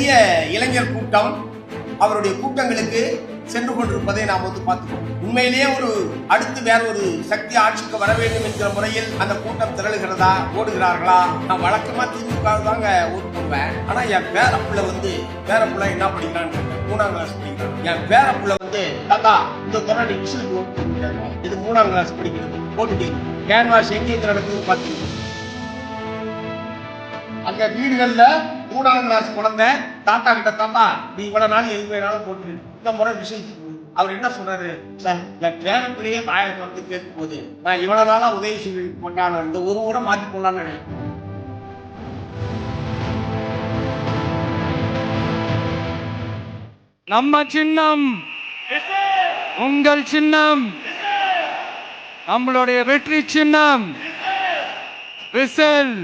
பெரிய இளைஞர் கூட்டம் அவருடைய கூட்டங்களுக்கு சென்று கொண்டிருப்பதை நாம் பார்த்துக்கோம். உண்மையிலேயே அடுத்து வேற ஒரு சக்தி ஆட்சிக்கு வர வேண்டும் என்கிற முறையில் அந்த கூட்டம் திரளுகிறதா, ஓடுகிறார்களா? நான் வழக்கமா திமுக தாங்க ஓட்டு போடுவேன். ஆனா என் பேரப்புள்ள என்ன படிக்கிறான்னு 3ஆம் கிளாஸ் படிக்கிறான். என் பேரப்புள்ள தாத்தா இந்த கொரோனா விசிலுக்கு ஓட்டு போடுறாங்க. இது 3ஆம் கிளாஸ் படிக்கிறது. போட்டுட்டு கேன்வாஸ் எங்கே நடக்குது பார்த்து அங்க வீடுகள்ல 3ஆம் கிளாஸ் குழந்தை தாத்தா கிட்ட, தாத்தா நீ இவ்வளவு நாள் எது வேணாலும் போட்டு இந்த முறை விஷயம் அவர் என்ன சொல்றாரு, பேரப்பிள்ளையே ஆயிரம் வந்து கேட்கும் போது நான் இவ்வளவு நாளா உதவி செய்து கொண்டான இந்த ஒரு முறை மாற்றி கொண்டான்னு நம்ம சின்னம் உங்கள் சின்னம், நம்மளுடைய வெற்றி சின்னம் விசில்.